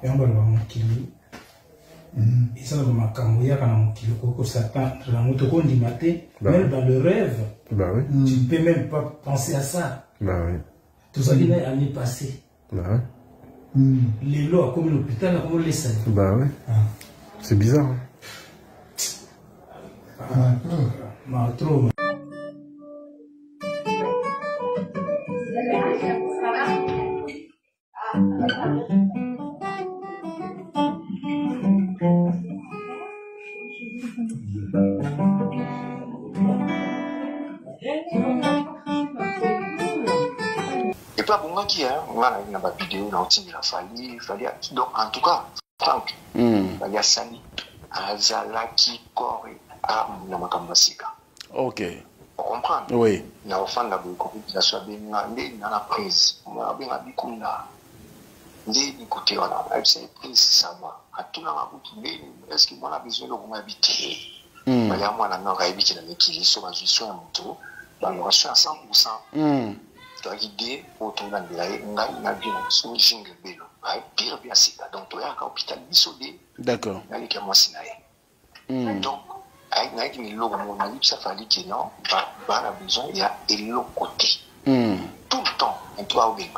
yango ba mokili ça va makambo ya kana mokili ko Satan la moto ko ndima te même dans le rêve bah oui tu peux même pas penser à ça bah oui tout ça qui est année passée bah les lois comme l'hôpital comme les salles bah oui c'est bizarre trop Et pas bon qui hein, on a une vidéo dans il a fallu donc en tout cas Franck il y a sali azalaki corps à na makambasika. OK. On comprend. Oui. Na ofanda beaucoup la soit bien na la prise. Moi bien abikunda. Ndi côté wana, c'est prise ça moi. À tout na mabutu est-ce que moi a besoin de comment habiter. Bali moi na nga habiter na mekili so bazwisho ya moto. Ba moi à 100%. Donc idée autour de la nga bien so jingle belo. Ai pire bien sika. Donc toi à hôpital bisodé. D'accord. Na li moi sinaye. Donc avec les logos, on a dit que ça fallait que non, la besoin, il y a et l'autre côté. Tout le temps, on doit oublier.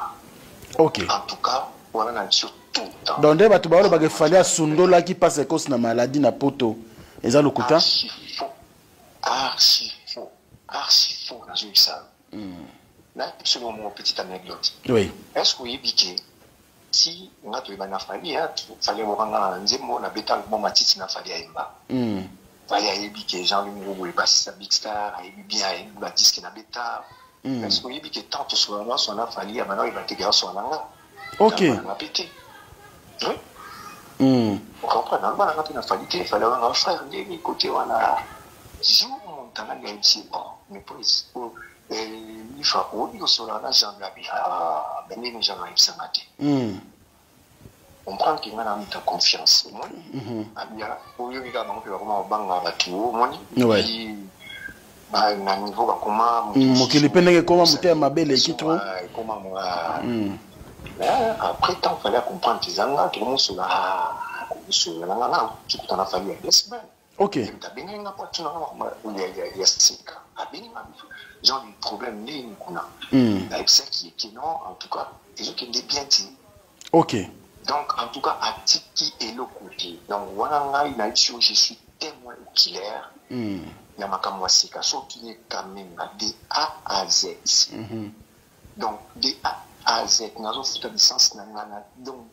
OK. En tout cas, on a dit tout le temps. Donc, il fallait que là qui passe cause na maladie na poto. Et ça le coup archi faux, dans une salle. Là, selon mon petite anecdote. Oui. Est-ce que vous avez dit si on a trouvé ma famille, il fallait me rendre un zémo, on a bétal, mon matiti n'a fallu à Emba. Fallait aller que Jean-Louis est passé à Big Star, il bien, il va dire qu'il n'a bêta. Est-ce que vous avez dit que tant que soit là, son a fallu, maintenant il va te garder son là. OK. Il va péter. Oui. Vous comprenez? Normalement, il a fallu qu'il fallait avoir un frère, des côtés, on a. Si on monte à la gamme, c'est bon. Mais pour il faut que sur la jambe, ben les gens arrivent sans mater. On prend qu'il y a une confiance. Pour lui, il a vraiment bang à tout. Oui. Na niveau comment. Mokili penenge comment monter ma belle qui trop. Comment moi. Après tant fallait comprendre que zanga tout le monde sur la tu t'en a fallu 2 semaines. OK. T'as bien une opportunité il y a 5 ans. Genre du problème ni qu'on a. Avec ça qui est non en tout cas, ils ont qui bien dit. OK. Donc, en tout cas, à Tiki et le côté. Donc, voilà, il a dit je suis témoin oculaire. Il y a ma kamwasika, sauf qu'il est quand même de A à Z. Donc, de A à Z, nous avons fait une sens. Donc,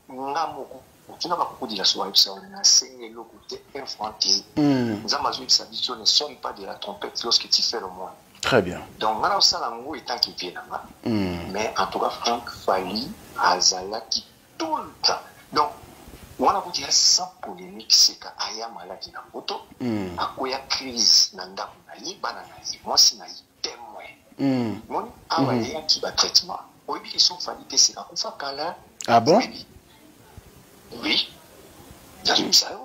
tu n'as pas beaucoup de la soirée, on a enseigné le côté infantile. Nous avons dit que sa vision ne sonne pas de la trompette lorsque tu fais le monde. Très bien. Donc, maintenant, ça, l'amour est tant qu'il vient là. Mais en tout cas, Franck Fali, Azala, qui tout le temps. Donc, on a dit sans polémique, c'est qu'il y a maladie dans le moto. À quoi il y a crise dans le banana. Moi, c'est un témoin. Moi, il y a qui va traitement. Oui, ils sont validés, c'est la fois qu'elle. Ah bon? Oui. Dans une salle.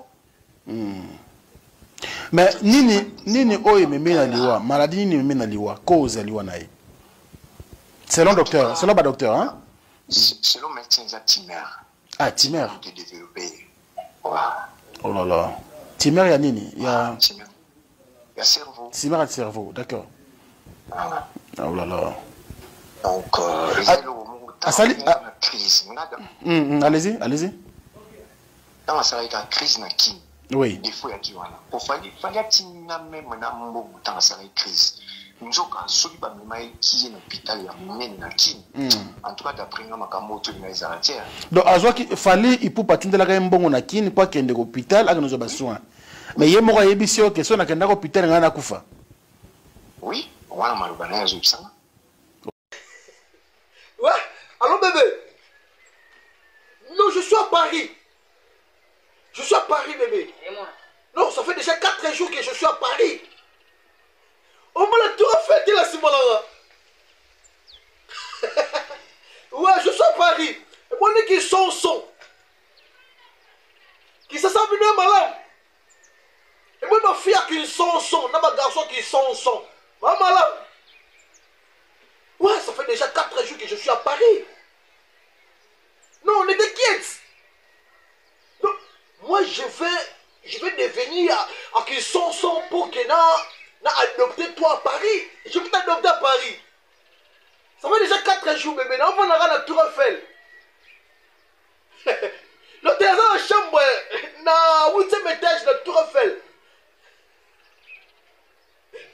Mais nini oye me mena liwa maladie nini me mena liwa cause liwa nae. Selon docteur, selon ba docteur hein? Selon médecin Timer. Ah, Timer. Voilà. Oh là là. Timer, il y a nini? Il y a cerveau. Timer a le cerveau, d'accord. Voilà. Oh là là. Donc, il y a une crise. Allez-y, allez-y. Dans la crise, oui. Des fois, il y a qui voilà. Il fallait que même dans la crise. Nous avons celui qui est l'hôpital, en tout cas, d'après nous, donc, il fallait qu'il faut partir de la gamme bon na kin pour qu'il y ait l'hôpital avec nos besoins. Mais il y a moi yebisio que son akenda hôpital ngana kufa. Oui, voilà malubana yazo ça. Ouais, allô bébé. Non, je suis à Paris. Je suis à Paris bébé. Et moi? Non, ça fait déjà 4 jours que je suis à Paris. On me l'a tout fait, la Simolana. Ouais, je suis à Paris. Et moi, on est qui sont son. Qui se savent bien malade. Et moi, ma fille qui sont son. Ma garçon qui sont son. Ma malade. Ouais, ça fait déjà 4 jours que je suis à Paris. Non, on était quiets. je vais devenir à qui sont pour que n'a adopté toi à Paris. Je vais t'adopter à Paris. Ça fait déjà 4 jours, bébé. On va dans la Tour Eiffel. Le terrain dans la chambre, na 8e étage de la Tour Eiffel.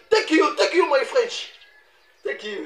Thank you, my French. Thank you.